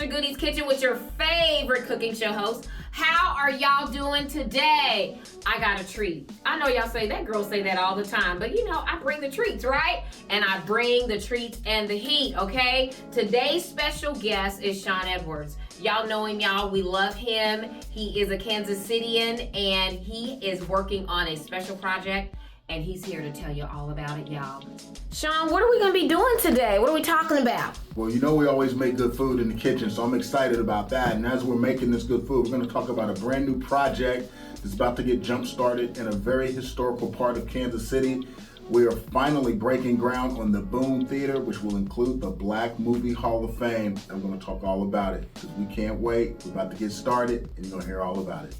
Goodies Kitchen with your favorite cooking show host. How are y'all doing today? I got a treat. I know y'all say that, girls say that all the time, but you know, I bring the treats, right? And I bring the treats and the heat, okay? Today's special guest is Shawn Edwards. Y'all know him, y'all. We love him. He is a Kansas Citian, and he is working on a special project, and he's here to tell you all about it, y'all. Shawn, what are we gonna be doing today? What are we talking about? Well, you know we always make good food in the kitchen, so I'm excited about that. And as we're making this good food, we're gonna talk about a brand new project that's about to get jump-started in a very historical part of Kansas City. We are finally breaking ground on the Boone Theater, which will include the Black Movie Hall of Fame. And we're gonna talk all about it, because we can't wait. We're about to get started, and you're gonna hear all about it.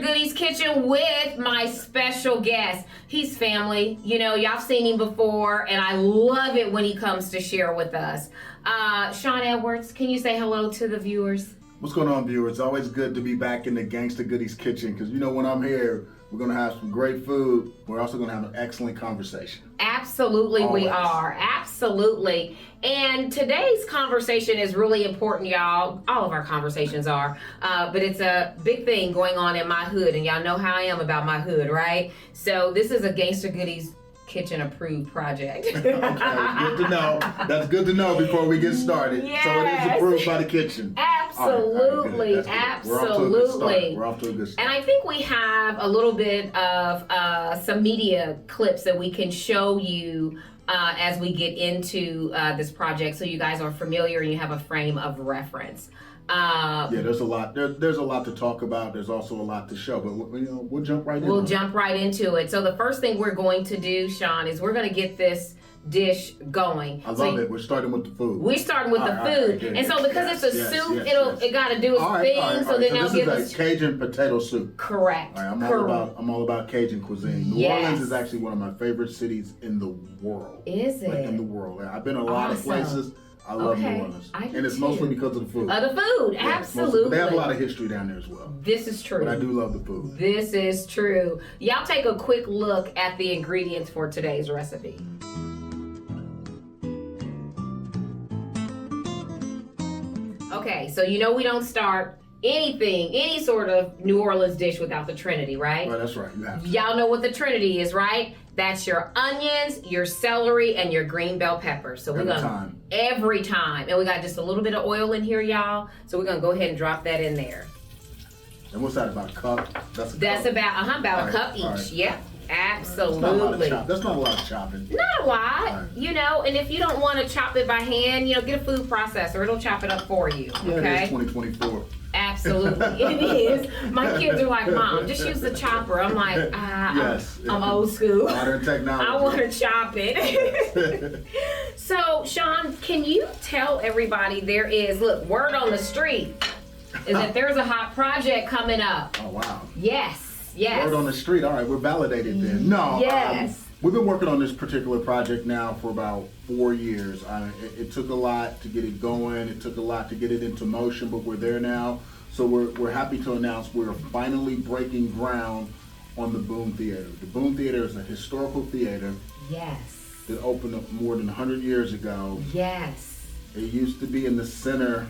Goodies Kitchen with my special guest. He's family. You know, y'all seen him before, and I love it when he comes to share with us. Shawn Edwards, can you say hello to the viewers? What's going on, viewers? It's always good to be back in the Gangsta Goodies Kitchen, because you know when I'm here, we're going to have some great food. We're also going to have an excellent conversation. Absolutely, always. We are. Absolutely. And today's conversation is really important, y'all. All of our conversations are. But it's a big thing going on in my hood, and y'all know how I am about my hood, right? So this is a Gangsta Goodies Kitchen approved project. Okay, good to know. That's good to know before we get started. Yes. So it is approved by the kitchen. Absolutely, all right, absolutely. We're off to a good start. And I think we have a little bit of some media clips that we can show you as we get into this project, so you guys are familiar and you have a frame of reference. Yeah, there's a lot. There's a lot to talk about. There's also a lot to show, but we'll jump right in. We'll jump right into it. So the first thing we're going to do, Shawn, is we're going to get this dish going. I love it. We're starting with the food. We're starting with the food, and so because it's a soup, it got to do its thing. So then this is a Cajun potato soup. Correct. All right, I'm all about Cajun cuisine. New Orleans is actually one of my favorite cities in the world. Is it? Like in the world. I've been a lot of places. I love New Orleans. And it's mostly because of the food. The food, yeah, absolutely. But they have a lot of history down there as well. This is true. But I do love the food. This is true. Y'all take a quick look at the ingredients for today's recipe. Okay, so you know we don't start any sort of New Orleans dish without the Trinity, right? Well, that's right. You have to. Y'all know what the Trinity is, right? That's your onions, your celery, and your green bell peppers. So every time. And we got just a little bit of oil in here, y'all. So we're gonna go ahead and drop that in there. And what's that, about a cup? That's about a cup each. Right. Yep. Absolutely. That's not a lot of chopping. Not a lot, right. You know, and if you don't want to chop it by hand, you know, get a food processor. It'll chop it up for you. Yeah, okay? It is 2024. Absolutely, it is. My kids are like, Mom, just use the chopper. I'm like, yes. I'm old school. Modern technology. I want to chop it. So, Shawn, can you tell everybody word on the street is that there's a hot project coming up. Oh, wow. Yes. Word on the street. All right, we're validated then. No. Yes. We've been working on this particular project now for about 4 years. It took a lot to get it going. It took a lot to get it into motion, but we're there now. So we're happy to announce we're finally breaking ground on the Boone Theater. The Boone Theater is a historical theater. Yes. That opened up more than 100 years ago. Yes. It used to be in the center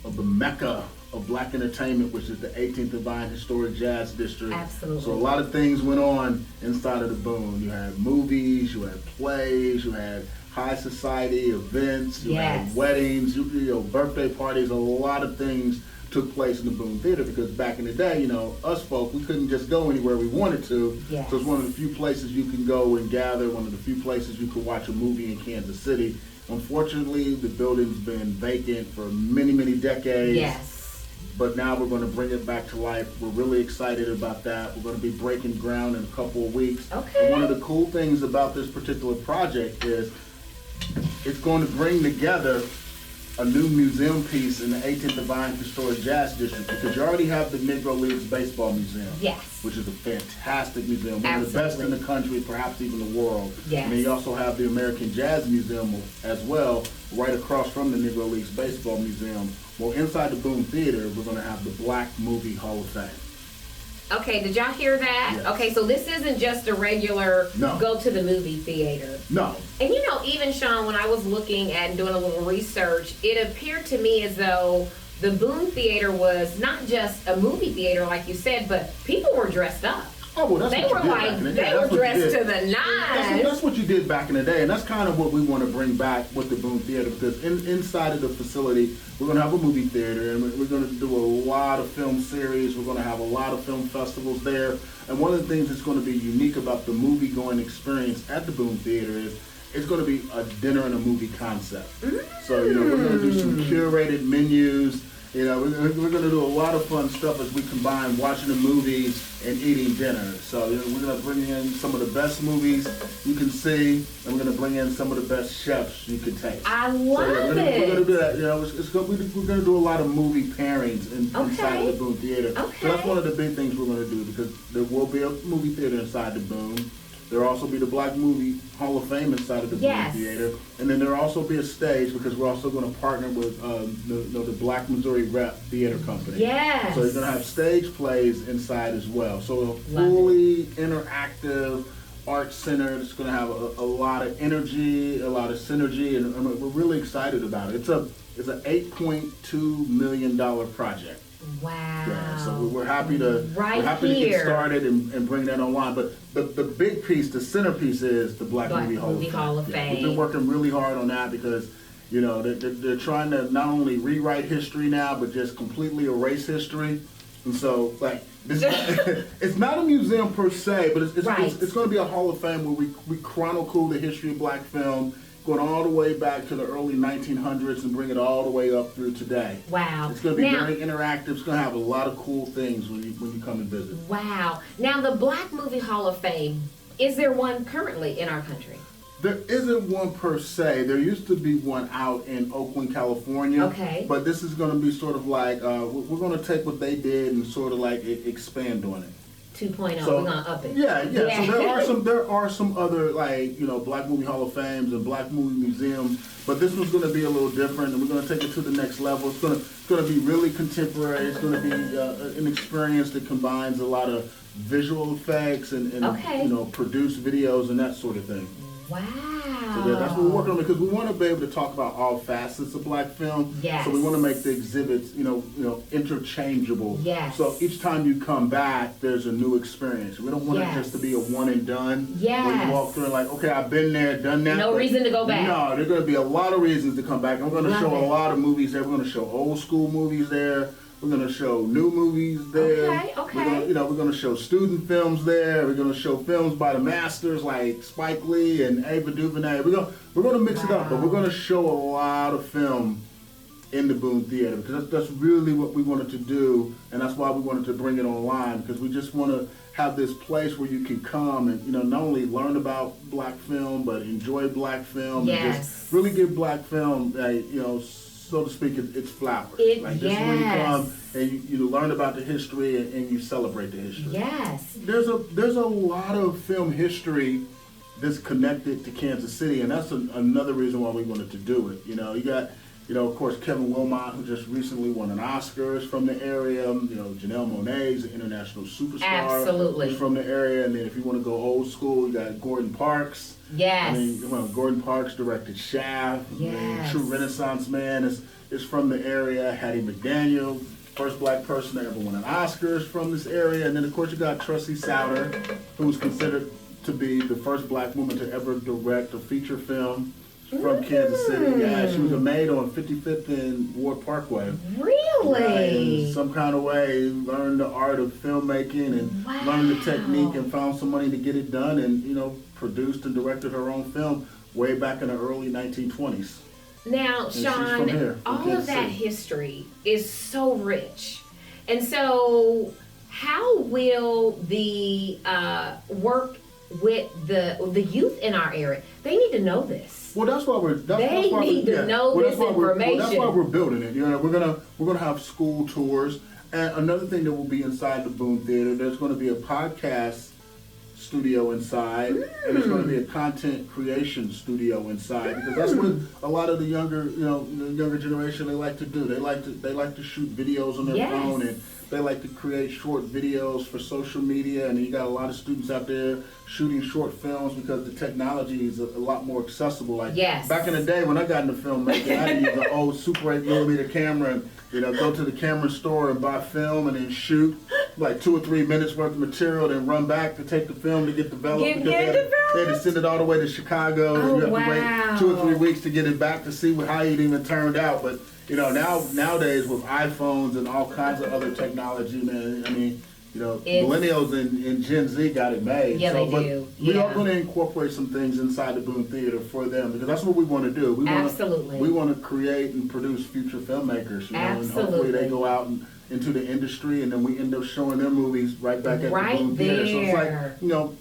of the Mecca of Black entertainment, which is the 18th Divine Historic Jazz District. Absolutely. So a lot of things went on inside of the Boone. You had movies, you had plays, you had high society events, you had weddings, birthday parties, a lot of things took place in the Boone Theater, because back in the day, us folk, we couldn't just go anywhere we wanted to. Yes. So it's one of the few places you can go and gather, one of the few places you could watch a movie in Kansas City. Unfortunately, the building's been vacant for many, many decades. Yes. But now we're going to bring it back to life. We're really excited about that. We're going to be breaking ground in a couple of weeks. Okay. And one of the cool things about this particular project is it's going to bring together a new museum piece in the 18th Divine Historic Jazz District, because you already have the Negro Leagues Baseball Museum. Yes. Which is a fantastic museum, one of the Absolutely. best in the country, perhaps even the world. Yes. And then you also have the American Jazz Museum as well, right across from the Negro Leagues Baseball Museum. Well, inside the Boone Theater, we're going to have the Black Movie Hall of Fame. Okay, did y'all hear that? Yes. Okay, so this isn't just a regular No. go to the movie theater. No. And even Shawn, when I was looking and doing a little research, it appeared to me as though the Boone Theater was not just a movie theater, like you said, but people were dressed up. Oh, well, that's They what were you did back in the day. they were That's what you dressed did. to the nines. That's what you did back in the day, and that's kind of what we want to bring back with the Boone Theater, because inside of the facility, we're going to have a movie theater, and we're going to do a lot of film series. We're going to have a lot of film festivals there, and one of the things that's going to be unique about the movie-going experience at the Boone Theater is it's going to be a dinner and a movie concept. So, we're going to do some curated menus. We're going to do a lot of fun stuff as we combine watching the movies and eating dinner. So we're going to bring in some of the best movies you can see, and we're going to bring in some of the best chefs you can taste. I love it. We're going to do that. We're going to do a lot of movie pairings inside of the Boone Theater. Okay. So that's one of the big things we're going to do, because there will be a movie theater inside the Boone. There'll also be the Black Movie Hall of Fame inside of the Boone Theater. And then there'll also be a stage, because we're also going to partner with the Black Missouri Rep Theater Company. Yes. So you're going to have stage plays inside as well. So a fully interactive art center that's going to have a lot of energy, a lot of synergy, and we're really excited about it. It's an $8.2 million project. Wow. Yeah, so we're happy to to here. get started and bring that online. But the big piece, the centerpiece, is the Black Movie Hall of Fame. We've been working really hard on that, because they're trying to not only rewrite history now, but just completely erase history. And so it's not a museum per se, but it's going to be a Hall of Fame where we chronicle the history of Black film, going all the way back to the early 1900s and bring it all the way up through today. Wow. It's going to be very interactive. It's going to have a lot of cool things when you come and visit. Wow. Now, the Black Movie Hall of Fame, is there one currently in our country? There isn't one per se. There used to be one out in Oakland, California. Okay. But this is going to be sort of like, we're going to take what they did and sort of like expand on it. 2.0, So, we're gonna up it. Yeah. So there are some other Black Movie Hall of Fames and Black Movie Museums, but this one's going to be a little different, and we're going to take it to the next level. It's going to be really contemporary. It's going to be an experience that combines a lot of visual effects and produced videos and that sort of thing. Wow. So that's what we're working on, because we want to be able to talk about all facets of Black film. Yes. So we want to make the exhibits, interchangeable. Yes. So each time you come back, there's a new experience. We don't want it just to be a one and done. Yes. Where you walk through and okay, I've been there, done that. No reason to go back. No, there's going to be a lot of reasons to come back. And we're going to show a lot of movies there. We're going to show old school movies there. We're going to show new movies there. Okay. We're going to show student films there. We're going to show films by the masters like Spike Lee and Ava DuVernay. We're going to mix it up, but we're going to show a lot of film in the Boone Theater, because that's really what we wanted to do, and that's why we wanted to bring it online, because we just want to have this place where you can come and not only learn about Black film, but enjoy Black film and just really give Black film so to speak, it's flowers. This is where you come and you learn about the history and you celebrate the history. Yes. There's a lot of film history that's connected to Kansas City, and that's another reason why we wanted to do it. You got, of course, Kevin Wilmot, who just recently won an Oscar, is from the area. Janelle Monáe is an international superstar. Absolutely. Who's from the area. And then if you want to go old school, you got Gordon Parks. Yes. Gordon Parks directed Shaft. Yes. True Renaissance man is from the area. Hattie McDaniel, first Black person to ever win an Oscar, is from this area. And then, of course, you got Trusty Souter, who's considered to be the first Black woman to ever direct a feature film. from Kansas City. Yeah, she was a maid on 55th and Ward Parkway. Really? In some kind of way, learned the art of filmmaking and learned the technique and found some money to get it done, and produced and directed her own film way back in the early 1920s. Now, And Shawn, all of that history is so rich. And so how will the work with the youth in our area, they need to know this. Well, that's why we're. They need to know this information. That's why we're building it. We're gonna have school tours, and another thing that will be inside the Boone Theater. There's going to be a podcast studio inside, and there's going to be a content creation studio inside, because that's what a lot of the younger generation, they like to do. They like to shoot videos on their phone, and they like to create short videos for social media, and you got a lot of students out there shooting short films because the technology is a lot more accessible. Like back in the day when I got into filmmaking, I had to use an old Super 8mm camera and go to the camera store and buy film and then shoot like 2 or 3 minutes worth of material, then run back to take the film to get developed. They had to send it all the way to Chicago. You have to wait 2 or 3 weeks to get it back to see how it even turned out. But nowadays with iPhones and all kinds of other technology, man, I mean, millennials and Gen Z got it made. Yeah, they do. We are going to incorporate some things inside the Boone Theater for them, because that's what we want to do. We want to create and produce future filmmakers. And hopefully they go out into the industry, and then we end up showing their movies right back at the Boone Theater. So it's like,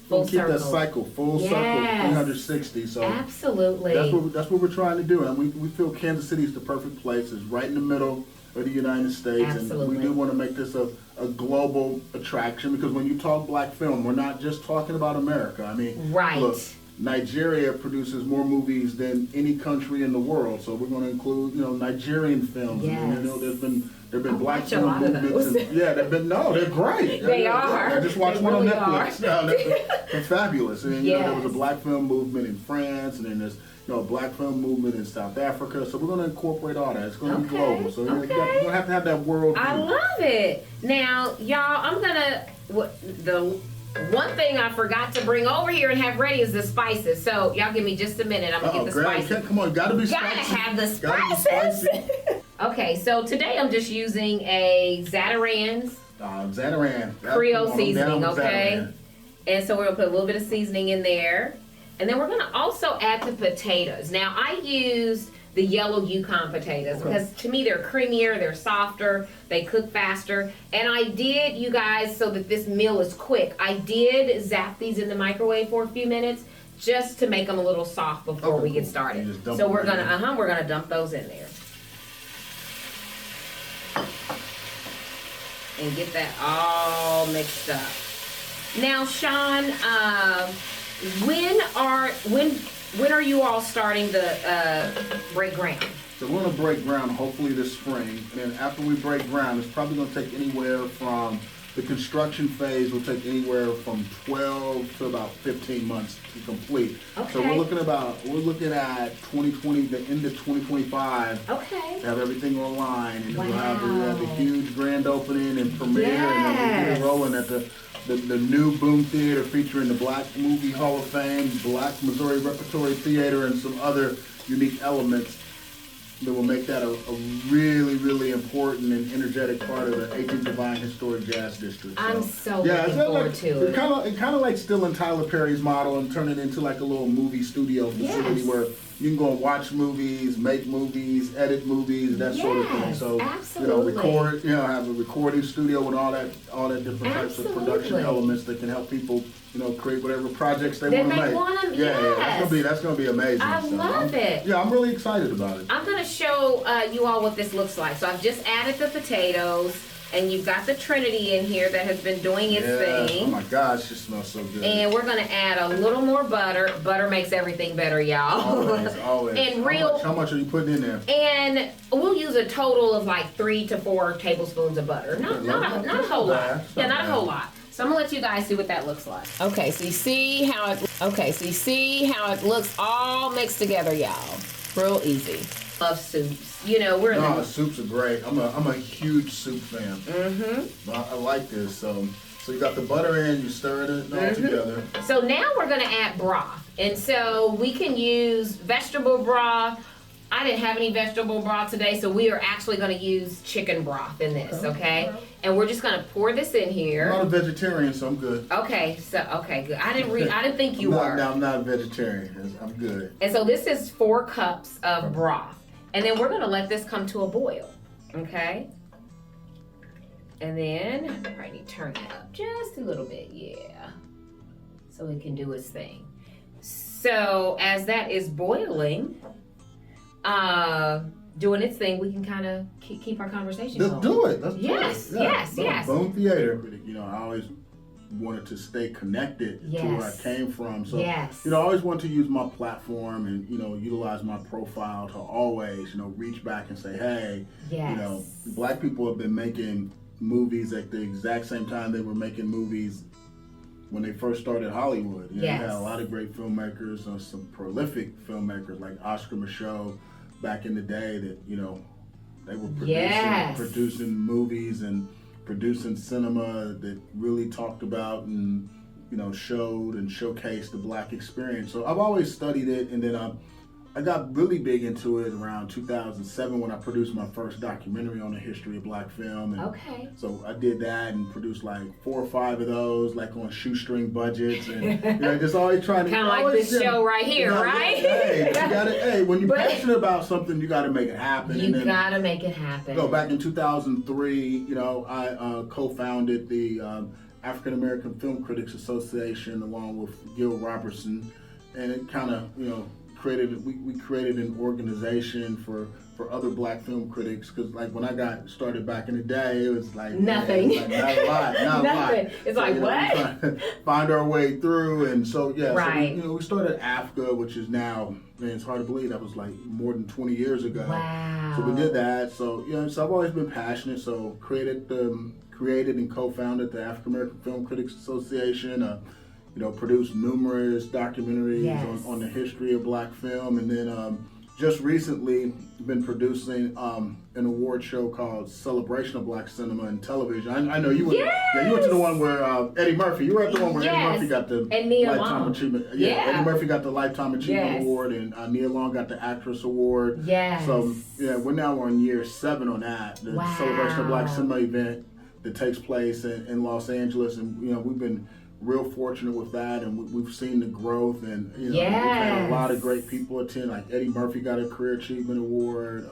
we'll keep that cycle, full circle, 360. So absolutely. That's what we're trying to do. And we feel Kansas City is the perfect place. It's right in the middle of the United States. Absolutely. And we do want to make this a global attraction, because when you talk black film, we're not just talking about America. I mean, look, Nigeria produces more movies than any country in the world, so we're going to include, Nigerian films. Yes. And, there've been black film movements. They're great. They are. I just watched one on Netflix. They're fabulous. And there was a black film movement in France, and then there's a black film movement in South Africa. So we're going to incorporate all that. It's going to be global. So we're going to have to have that world view. I love it. Now, y'all, the one thing I forgot to bring over here and have ready is the spices. So y'all give me just a minute. I'm going to get the spices. Come on, gotta be spicy. Gotta have the spices. Okay, so today I'm just using a Zatarain's Creole seasoning, okay? And so we're gonna put a little bit of seasoning in there. And then we're gonna also add the potatoes. Now I used the yellow Yukon potatoes because to me they're creamier, they're softer, they cook faster. And I did, you guys, so that this meal is quick, I did zap these in the microwave for a few minutes just to make them a little soft before we get started. So we're gonna dump those in there. And get that all mixed up. Now, Shawn, when are you all starting to break ground? So we're going to break ground hopefully this spring, and then after we break ground, it's probably going to take anywhere from the construction phase will take anywhere from 12 to about 15 months to complete. Okay. So we're looking at 2020, the end of 2025. Okay. To have everything online, and we'll have the huge grand opening and premiere, and then we'll get it rolling at the new Boone Theater, featuring the Black Movie Hall of Fame, Black Missouri Repertory Theater, and some other unique elements that will make that a really, really important and energetic part of the 18th Divine Historic Jazz District. So, I'm so looking forward to it. It kind of like stealing Tyler Perry's model and turn it into like a little movie studio facility where you can go and watch movies, make movies, edit movies, that sort of thing. So record, have a recording studio with all that different types of production elements that can help people, create whatever projects they want to make. That's gonna be amazing. I love it. Yeah, I'm really excited about it. I'm gonna show you all what this looks like. So I've just added the potatoes, and you've got the Trinity in here that has been doing its thing. Oh my gosh, it smells so good. And we're gonna add a little more butter. Butter makes everything better, y'all. Always. And how much are you putting in there? And we'll use a total of like 3 to 4 tablespoons of butter. Not a whole lot. Not a whole lot. So I'm gonna let you guys see what that looks like. Okay, so you see how it looks all mixed together, y'all. Real easy. Love soups. Soups are great. I'm a huge soup fan. Mm-hmm. I like this. So you got the butter in, you stir it all together. So now we're gonna add broth. And so we can use vegetable broth. I didn't have any vegetable broth today, so we are actually going to use chicken broth in this, okay? And we're just going to pour this in here. I'm not a vegetarian, so I'm good. Okay, good. I didn't think you were. No, I'm not a vegetarian. I'm good. And so this is 4 cups of broth. And then we're going to let this come to a boil, okay? And then I probably need to turn it up just a little bit, yeah. So it can do its thing. So as that is boiling, doing its thing, we can kind of keep our conversation going. Let's do it. Let's do it. Yes. Boone Theater. You know, I always wanted to stay connected to where I came from. So, you know, I always wanted to use my platform and, you know, utilize my profile to always, you know, reach back and say, hey, you know, Black people have been making movies at the exact same time they were making movies when they first started Hollywood. You know, you had a lot of great filmmakers, some prolific filmmakers like Oscar Micheaux back in the day that, you know, they were producing movies and producing cinema that really talked about and, you know, showed and showcased the Black experience. So I've always studied it, and then I got really big into it around 2007 when I produced my first documentary on the history of Black film. And so I did that and produced like 4 or 5 of those, like on shoestring budgets, and you know, just always trying to kind of like this show right here, right? Hey, you gotta, when you're passionate about something, you got to make it happen. You got to make it happen. So back in 2003, you know, I co-founded the African American Film Critics Association along with Gil Robertson, and it kind of, you know, we created an organization for other Black film critics, because like when I got started back in the day, it was like nothing. It was like, not a lot. It's so, like, you know, what? Find our way through, and so so we started AFCA, which is now, man, it's hard to believe that was like more than 20 years ago. Wow. So we did that. So so I've always been passionate. So created and co-founded the African American Film Critics Association. You know, produced numerous documentaries on the history of Black film, and then just recently been producing an award show called Celebration of Black Cinema and Television. I know you went. Yeah, you went to the one where Eddie Murphy. You were at the one where Eddie Murphy got the Lifetime Achievement. Eddie Murphy got the Lifetime Achievement Award, and Nia Long got the Actress Award. So we're now on year 7 on that. The Celebration of Black Cinema event that takes place in Los Angeles, and you know, we've been real fortunate with that, and we've seen the growth, and you know, we've had a lot of great people attend. Like Eddie Murphy got a Career Achievement Award,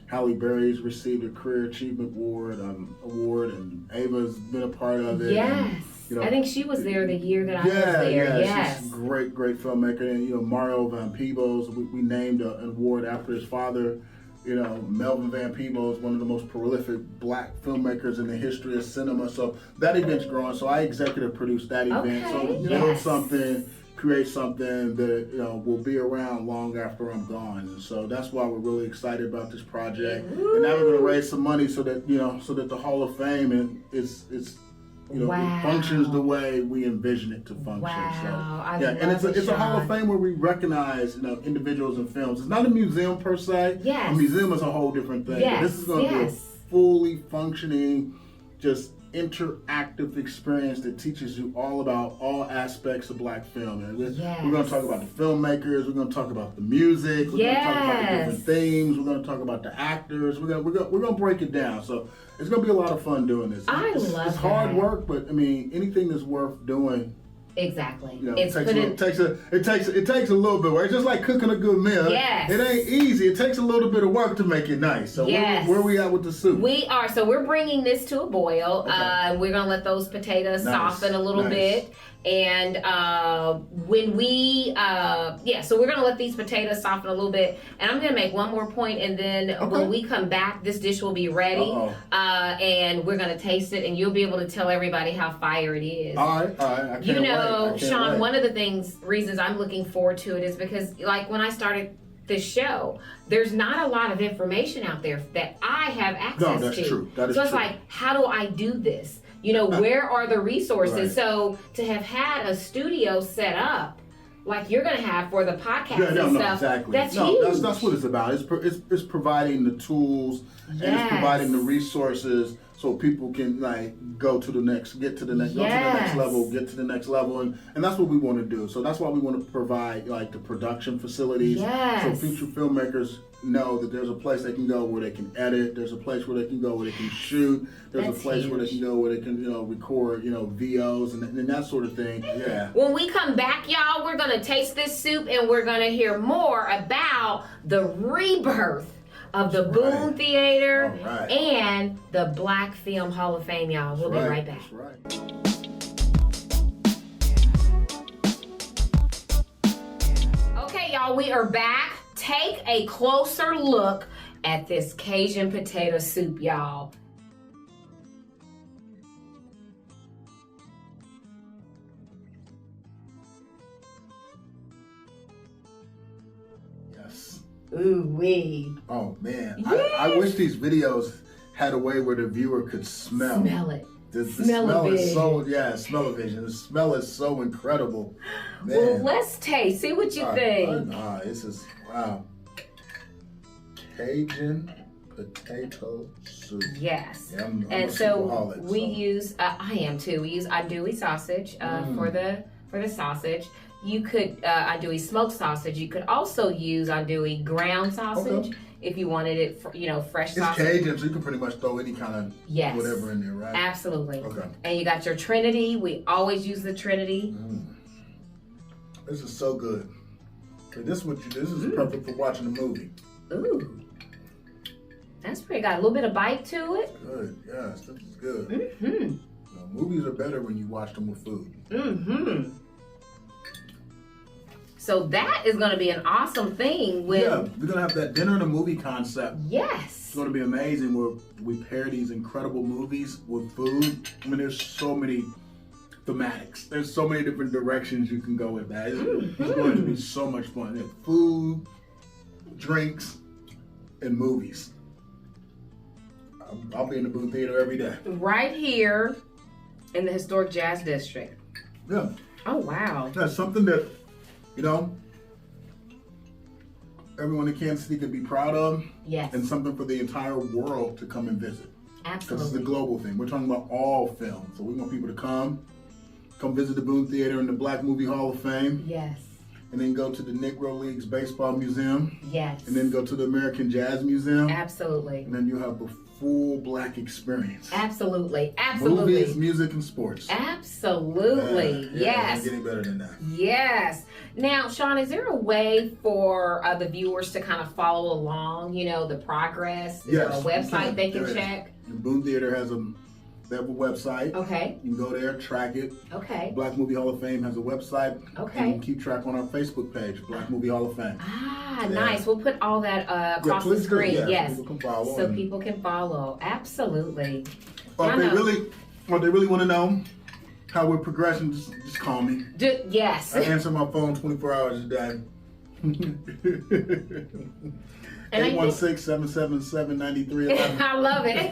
Halle Berry's received a Career Achievement Award, and Ava's been a part of it. And, you know, I think she was there the year that I was there. She's a great filmmaker, and you know, Mario Van Peebles, we named an award after his father. You know, Melvin Van Peebles, one of the most prolific Black filmmakers in the history of cinema. So that event's growing. So I executive produced that event. So create something that, you know, will be around long after I'm gone. And so that's why we're really excited about this project. And now we're going to raise some money so that the Hall of Fame is you know, it functions the way we envision it to function. And it's a Hall of Fame where we recognize, you know, individuals and films. It's not a museum per se. A museum is a whole different thing. But this is going to be a fully functioning, just interactive experience that teaches you all about all aspects of Black film. And we're going to talk about the filmmakers. We're going to talk about the music. We're going to talk about the different themes. We're going to talk about the actors. We're going to break it down. So it's going to be a lot of fun doing this. It's hard work, but I mean, anything that's worth doing. Exactly. You know, it takes a little bit of work. It's just like cooking a good meal. It ain't easy. It takes a little bit of work to make it nice. So where we at with the soup? We're bringing this to a boil. We're gonna let those potatoes soften a little bit. And when we, so we're gonna let these potatoes soften a little bit, and I'm gonna make one more point, and then when we come back, this dish will be ready, and we're gonna taste it, and you'll be able to tell everybody how fire it is. All right. I can't wait. Shawn, one of the reasons I'm looking forward to it is because, like, when I started this show, there's not a lot of information out there that I have access to. No, that's true. That is so it's true. like, how do I do this? You know, where are the resources? So to have had a studio set up like you're going to have for the podcast and stuff, that's huge. That's what it's about. It's providing the tools and it's providing the resources so people can like get to the next level, and that's what we want to do. So that's why we want to provide like the production facilities, so future filmmakers know that there's a place they can go where they can edit, there's a place where they can go where they can shoot, there's a place where they can go where they can record VOs and that sort of thing. Yeah. When we come back, y'all, we're gonna taste this soup and we're gonna hear more about the rebirth of the Boone Theater and the Black Film Hall of Fame, y'all. We'll be right back. That's right. Okay, y'all, we are back. Take a closer look at this Cajun potato soup, y'all. Ooh-wee. Oh, man. Yes. I wish these videos had a way where the viewer could smell it. The smell is smell-o-vision. The smell is so incredible. Man. Well, let's taste. See what you think. This is, wow. Cajun potato soup. Yes. Yeah, I'm and a so superholic, we use, I am too, we use andouille sausage for the sausage. You could andouille smoked sausage. You could also use andouille ground sausage if you wanted it, fresh sausage. It's Cajun, so you can pretty much throw any kind of whatever in there, right? Absolutely. Okay. And you got your Trinity. We always use the Trinity. This is so good. This is perfect for watching a movie. Ooh. That's pretty got a little bit of bite to it. Good, yes, this is good. Mm-hmm. Movies are better when you watch them with food. Mm-hmm. So that is going to be an awesome thing. We're going to have that dinner and a movie concept. Yes. It's going to be amazing where we pair these incredible movies with food. I mean, there's so many thematics. There's so many different directions you can go with that. It's going to be so much fun. There's food, drinks, and movies. I'll be in the Boone Theater every day. Right here in the historic Jazz District. Yeah. Oh, wow. That's something that, everyone in Kansas City could be proud of. Yes. And something for the entire world to come and visit. Absolutely. Because it's a global thing. We're talking about all films. So we want people to come visit the Boone Theater and the Black Movie Hall of Fame. Yes. And then go to the Negro Leagues Baseball Museum. Yes. And then go to the American Jazz Museum. Absolutely. And then you have a full Black experience. Absolutely. Absolutely. Movies, music, and sports. Absolutely. Yes. It's getting better than that. Yes. Now, Shawn, is there a way for the viewers to kind of follow along, the progress? Is there a website they can check? The Boone Theater they have a website. Okay. You can go there, track it. Okay. Black Movie Hall of Fame has a website. Okay. And you can keep track on our Facebook page, Black Movie Hall of Fame. Nice. We'll put all that across the screen. Yes. So people can follow. So people can follow. Absolutely. Or if they really want to know how we're progressing, just call me. Yes. I answer my phone 24 hours a day. 816-777-9311. I love it.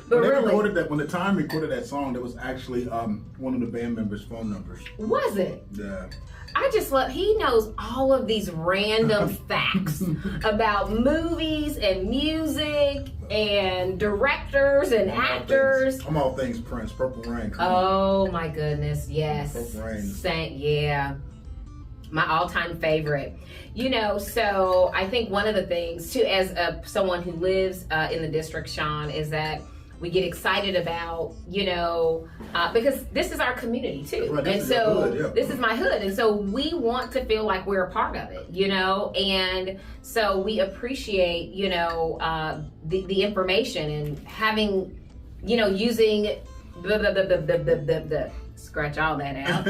But when the time recorded that song, that was actually one of the band members' phone numbers. Was it? Yeah. I just love, he knows all of these random facts about movies and music and directors and actors. I'm all things Prince, Purple Rain. Oh my goodness, yes. Purple Rain. Yeah. My all-time favorite. So I think one of the things too, as someone who lives in the district, Shawn, is that we get excited about, because this is our community too. Right, and so this is my hood. And so we want to feel like we're a part of it, and so we appreciate, the information and having, using scratch all that out.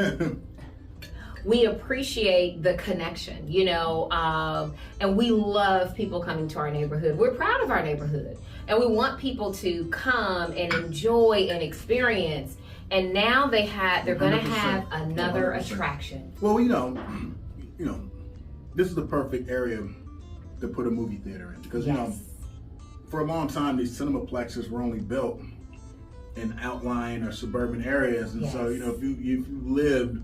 We appreciate the connection, and we love people coming to our neighborhood. We're proud of our neighborhood, and we want people to come and enjoy and experience. And now they're going to have another 100%. Attraction. Well, this is the perfect area to put a movie theater in because for a long time these cinemaplexes were only built in outlying or suburban areas, and so if you lived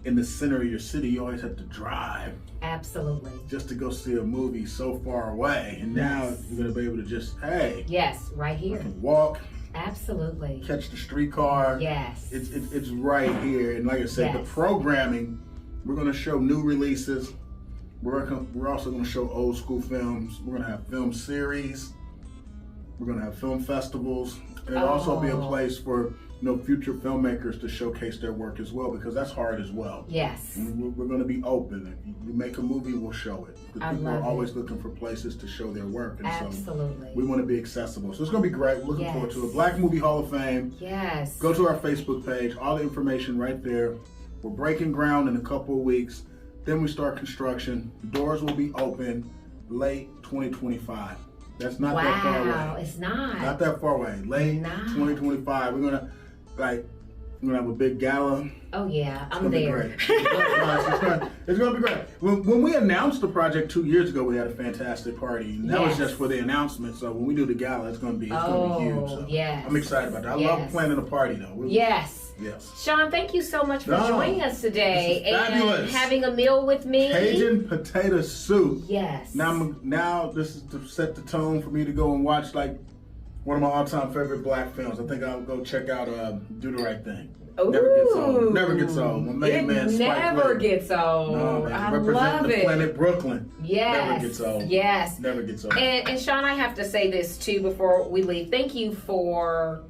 in the center of your city, you always have to drive Absolutely. just to go see a movie so far away. And now you're going to be able to just, hey, Yes, right I here. can walk, Absolutely. catch the streetcar. Yes. It's right here. And like I said, the Yes. programming, we're going to show new releases. We're also going to show old school films. We're going to have film series. We're going to have film festivals. And it'll also be a place for future filmmakers to showcase their work as well, because that's hard as well. Yes. And we're going to be open. If you make a movie, we'll show it. I People love are always it. looking for places to show their work. And Absolutely. so we want to be accessible. So it's going to be great. We're looking forward to it. Black Movie Hall of Fame. Yes. Go to our Facebook page. All the information right there. We're breaking ground in a couple of weeks. Then we start construction. Doors will be open late 2025. That's not that far away. Wow, it's not. Not that far away. Late Not. 2025. We're gonna have a big gala. Oh yeah, It's I'm gonna be there. great. It's gonna be great. When we announced the project 2 years ago, we had a fantastic party. And that was Yes. just for the announcement. So when we do the gala, it's gonna be huge. So yes. I'm excited about that. I love planning a party though. Yes. Yes. Shawn, thank you so much for joining us today this is fabulous. and having a meal with me. Cajun potato soup. Yes. Now this is to set the tone for me to go and watch like one of my all-time favorite black films. I think I'll go check out Do the Right Thing. Ooh. Never gets old. Never gets old. My main man, It Spike never Lee. gets old. No, man. I Representing love the it. planet Brooklyn. Yes. Never gets old. Yes. Never gets old. And Shawn, I have to say this too before we leave. Thank you for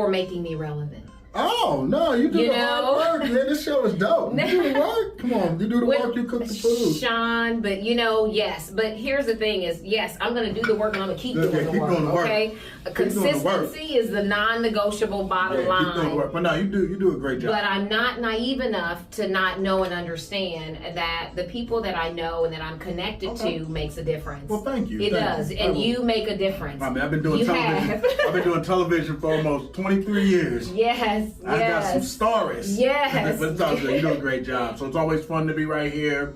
making me relevant. Oh, no, you do the hard work, man. This show is dope. You do the work. Come on, you do the work, you cook the food. Shawn, but yes. But here's the thing is, yes, I'm going to do the work and I'm going to keep doing the work, okay? Consistency is the non-negotiable bottom line. Keep doing the work. But no, you do a great job. But I'm not naive enough to not know and understand that the people that I know and that I'm connected to makes a difference. Well, thank you. It does, and you make a difference. I mean, I've been doing television. I've been doing television for almost 23 years. Yes. I got some stories. Yes. But it's all good. You do a great job. So it's always fun to be right here.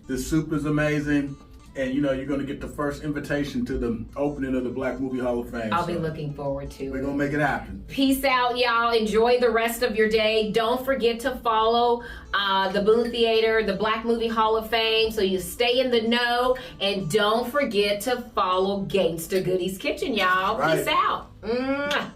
The soup is amazing. And you're going to get the first invitation to the opening of the Black Movie Hall of Fame. I'll be looking forward to it. We're going to make it happen. Peace out, y'all. Enjoy the rest of your day. Don't forget to follow the Boone Theater, the Black Movie Hall of Fame, so you stay in the know. And don't forget to follow Gangsta Goodies Kitchen, y'all. Right. Peace out. Mwah.